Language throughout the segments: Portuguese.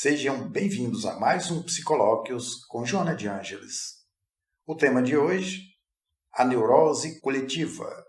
Sejam bem-vindos a mais um Psicolóquios com Joana de Ângeles. O tema de hoje, a neurose coletiva.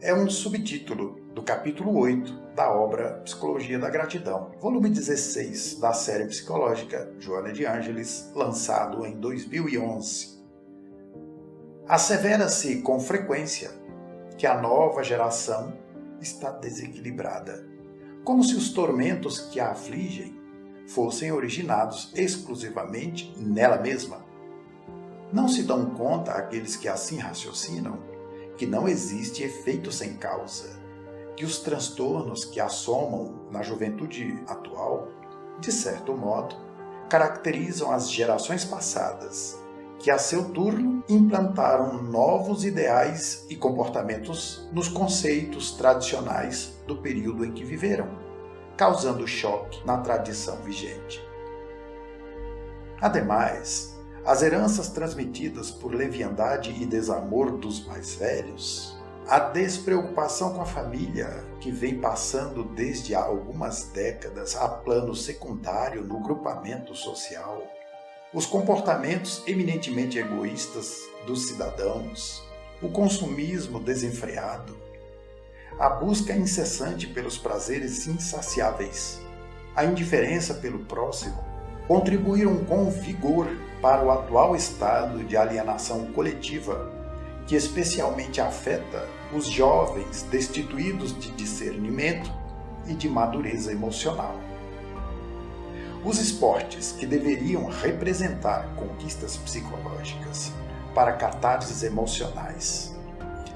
É um subtítulo do capítulo 8 da obra Psicologia da Gratidão, volume 16 da série psicológica Joana de Ângeles, lançado em 2011. Assevera-se com frequência que a nova geração está desequilibrada, como se os tormentos que a afligem fossem originados exclusivamente nela mesma. Não se dão conta aqueles que assim raciocinam que não existe efeito sem causa, que os transtornos que assomam na juventude atual, de certo modo, caracterizam as gerações passadas, que a seu turno implantaram novos ideais e comportamentos nos conceitos tradicionais do período em que viveram, causando choque na tradição vigente. Ademais, as heranças transmitidas por leviandade e desamor dos mais velhos, a despreocupação com a família, que vem passando desde há algumas décadas a plano secundário no grupamento social, os comportamentos eminentemente egoístas dos cidadãos, o consumismo desenfreado, a busca incessante pelos prazeres insaciáveis, a indiferença pelo próximo, contribuíram com vigor para o atual estado de alienação coletiva, que especialmente afeta os jovens destituídos de discernimento e de madureza emocional. Os esportes que deveriam representar conquistas psicológicas para catarses emocionais,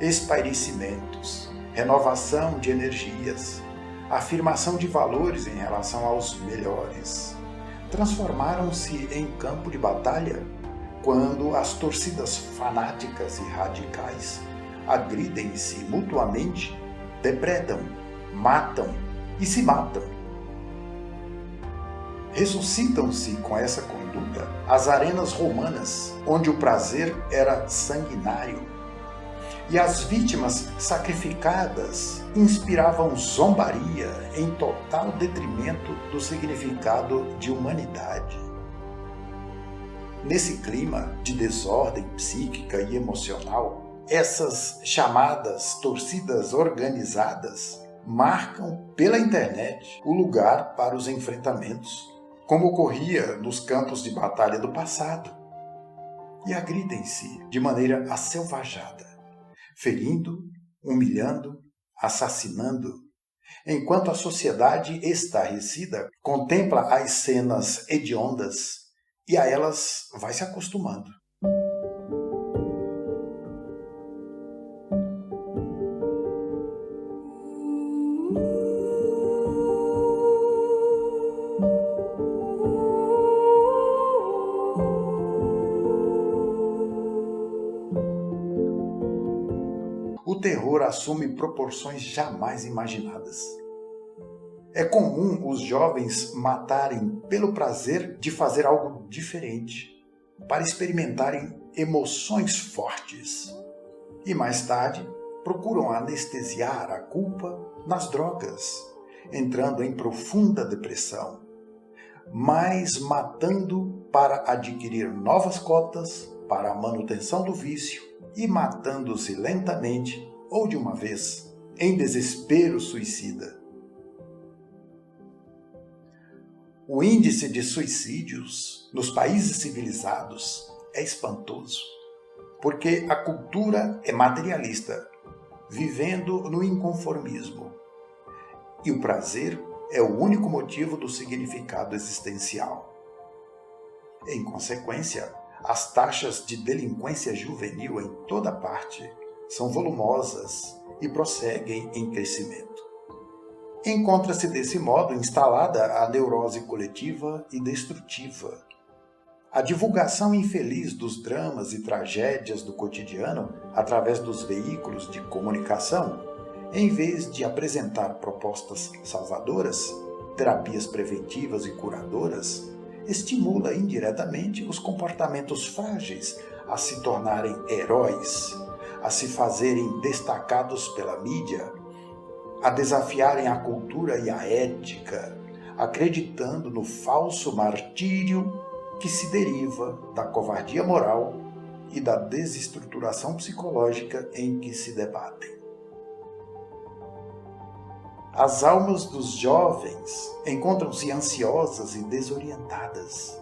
espairecimentos, renovação de energias, afirmação de valores em relação aos melhores, transformaram-se em campo de batalha quando as torcidas fanáticas e radicais agridem-se mutuamente, depredam, matam e se matam. Ressuscitam-se com essa conduta as arenas romanas, onde o prazer era sanguinário, e as vítimas sacrificadas inspiravam zombaria em total detrimento do significado de humanidade. Nesse clima de desordem psíquica e emocional, essas chamadas torcidas organizadas marcam pela internet o lugar para os enfrentamentos, como ocorria nos campos de batalha do passado, e agridem-se de maneira asselvajada, ferindo, humilhando, assassinando, enquanto a sociedade estarrecida contempla as cenas hediondas e a elas vai se acostumando. O terror assume proporções jamais imaginadas. É comum os jovens matarem pelo prazer de fazer algo diferente, para experimentarem emoções fortes. E mais tarde, procuram anestesiar a culpa nas drogas, entrando em profunda depressão, mas matando para adquirir novas cotas para a manutenção do vício e matando-se lentamente ou de uma vez, em desespero suicida. O índice de suicídios nos países civilizados é espantoso, porque a cultura é materialista, vivendo no inconformismo, e o prazer é o único motivo do significado existencial. Em consequência, as taxas de delinquência juvenil em toda parte são volumosas e prosseguem em crescimento. Encontra-se desse modo instalada a neurose coletiva e destrutiva, A divulgação infeliz dos dramas e tragédias do cotidiano através dos veículos de comunicação, em vez de apresentar propostas salvadoras, terapias preventivas e curadoras, estimula indiretamente os comportamentos frágeis a se tornarem heróis, a se fazerem destacados pela mídia, a desafiarem a cultura e a ética, acreditando no falso martírio que se deriva da covardia moral e da desestruturação psicológica em que se debatem. As almas dos jovens encontram-se ansiosas e desorientadas,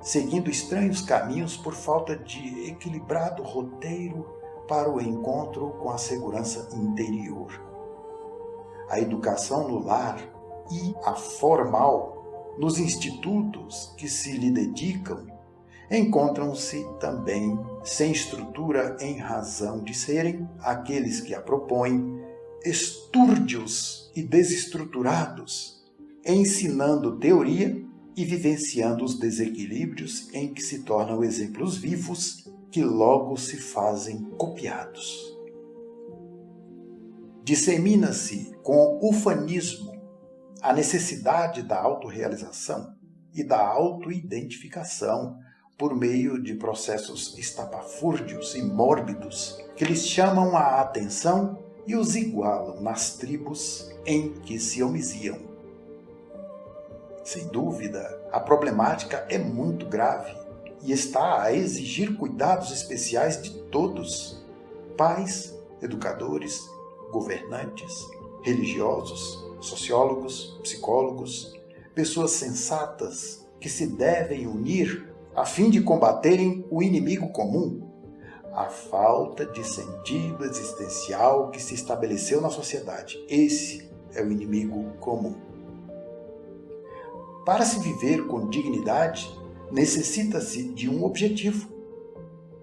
seguindo estranhos caminhos por falta de equilibrado roteiro para o encontro com a segurança interior. A educação no lar e a formal nos institutos que se lhe dedicam encontram-se também sem estrutura em razão de serem aqueles que a propõem estúrdios e desestruturados, ensinando teoria e vivenciando os desequilíbrios em que se tornam exemplos vivos que logo se fazem copiados. Dissemina-se com ufanismo a necessidade da autorrealização e da autoidentificação por meio de processos estapafúrdios e mórbidos que lhes chamam a atenção e os igualam nas tribos em que se homiziam. Sem dúvida, a problemática é muito grave e está a exigir cuidados especiais de todos: pais, educadores, governantes, religiosos, sociólogos, psicólogos, pessoas sensatas que se devem unir a fim de combaterem o inimigo comum, a falta de sentido existencial que se estabeleceu na sociedade. Esse é o inimigo comum. Para se viver com dignidade, necessita-se de um objetivo,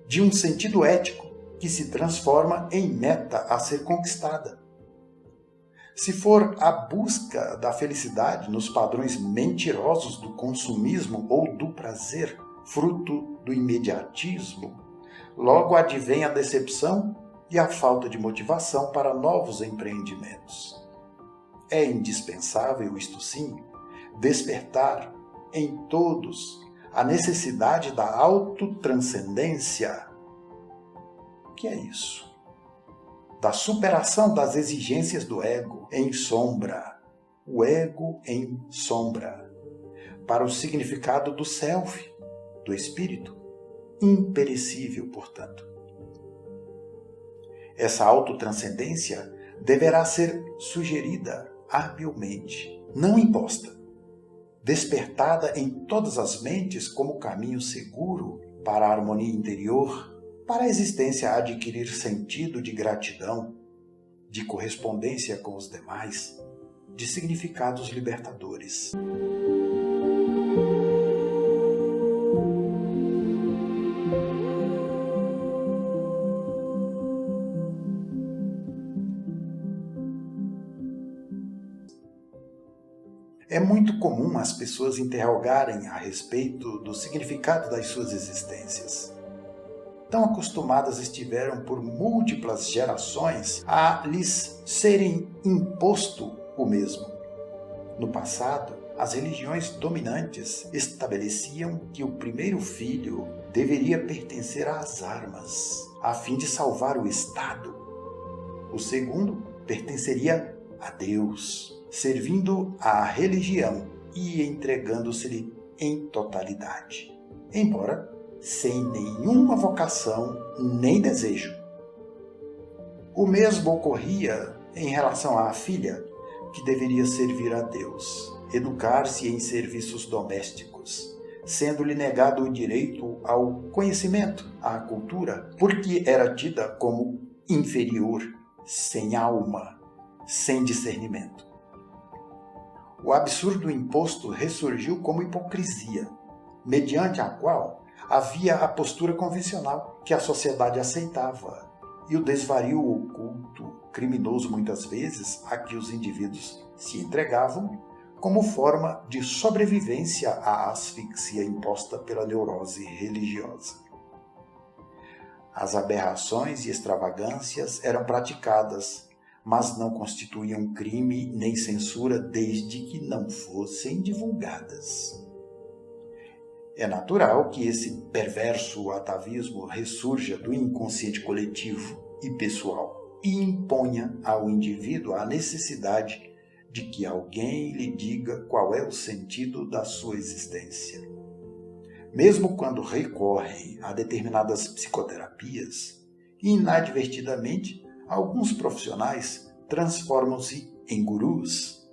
de um sentido ético que se transforma em meta a ser conquistada. Se for a busca da felicidade nos padrões mentirosos do consumismo ou do prazer, fruto do imediatismo, logo advém a decepção e a falta de motivação para novos empreendimentos. É indispensável, isto sim, despertar em todos a necessidade da autotranscendência. O que é isso? Da superação das exigências do ego em sombra, o ego em sombra, para o significado do self, do espírito, imperecível, portanto. Essa autotranscendência deverá ser sugerida habilmente, não imposta, despertada em todas as mentes como caminho seguro para a harmonia interior, para a existência a adquirir sentido de gratidão, de correspondência com os demais, de significados libertadores. É muito comum as pessoas interrogarem a respeito do significado das suas existências. Tão acostumadas estiveram por múltiplas gerações a lhes serem imposto o mesmo. No passado, as religiões dominantes estabeleciam que o primeiro filho deveria pertencer às armas, a fim de salvar o Estado. O segundo pertenceria a Deus, servindo à religião e entregando-se-lhe em totalidade, embora sem nenhuma vocação nem desejo. O mesmo ocorria em relação à filha, que deveria servir a Deus, educar-se em serviços domésticos, sendo-lhe negado o direito ao conhecimento, à cultura, porque era tida como inferior, sem alma, sem discernimento. O absurdo imposto ressurgiu como hipocrisia, mediante a qual havia a postura convencional que a sociedade aceitava e o desvario oculto, criminoso muitas vezes, a que os indivíduos se entregavam, como forma de sobrevivência à asfixia imposta pela neurose religiosa. As aberrações e extravagâncias eram praticadas, mas não constituíam crime nem censura desde que não fossem divulgadas. É natural que esse perverso atavismo ressurja do inconsciente coletivo e pessoal e imponha ao indivíduo a necessidade de que alguém lhe diga qual é o sentido da sua existência. Mesmo quando recorrem a determinadas psicoterapias, inadvertidamente, alguns profissionais transformam-se em gurus,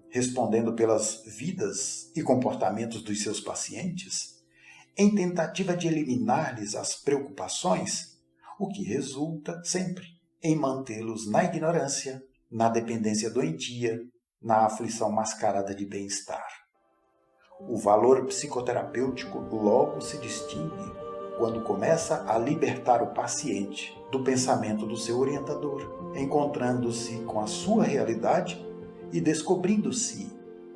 respondendo pelas vidas e comportamentos dos seus pacientes, em tentativa de eliminar-lhes as preocupações, o que resulta sempre em mantê-los na ignorância, na dependência doentia, na aflição mascarada de bem-estar. O valor psicoterapêutico logo se distingue quando começa a libertar o paciente do pensamento do seu orientador, encontrando-se com a sua realidade e descobrindo-se,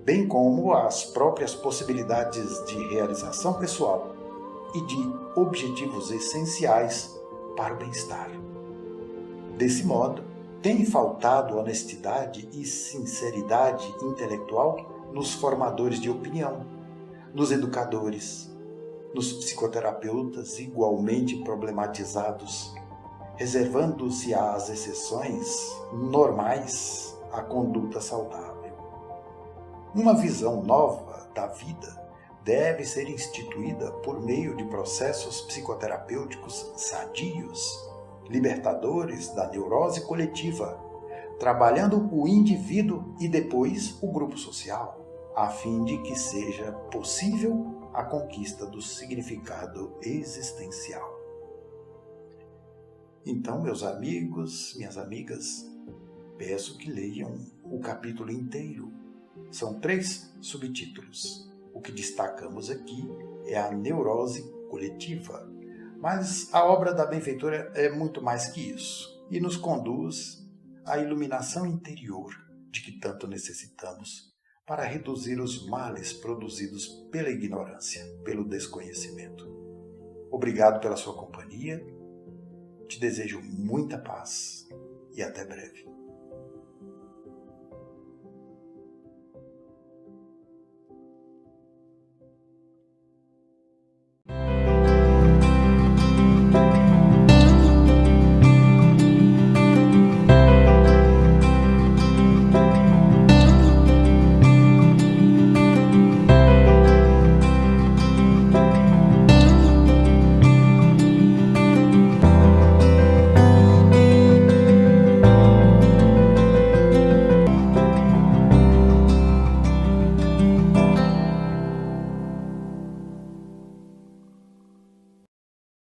bem como as próprias possibilidades de realização pessoal e de objetivos essenciais para o bem-estar. Desse modo, tem faltado honestidade e sinceridade intelectual nos formadores de opinião, nos educadores, nos psicoterapeutas igualmente problematizados, reservando-se às exceções normais a conduta saudável. Uma visão nova da vida deve ser instituída por meio de processos psicoterapêuticos sadios, libertadores da neurose coletiva, trabalhando o indivíduo e depois o grupo social, a fim de que seja possível a conquista do significado existencial. Então, meus amigos, minhas amigas, peço que leiam o capítulo inteiro. São 3 subtítulos. O que destacamos aqui é a neurose coletiva. Mas a obra da benfeitora é muito mais que isso e nos conduz à iluminação interior de que tanto necessitamos para reduzir os males produzidos pela ignorância, pelo desconhecimento. Obrigado pela sua companhia, te desejo muita paz e até breve.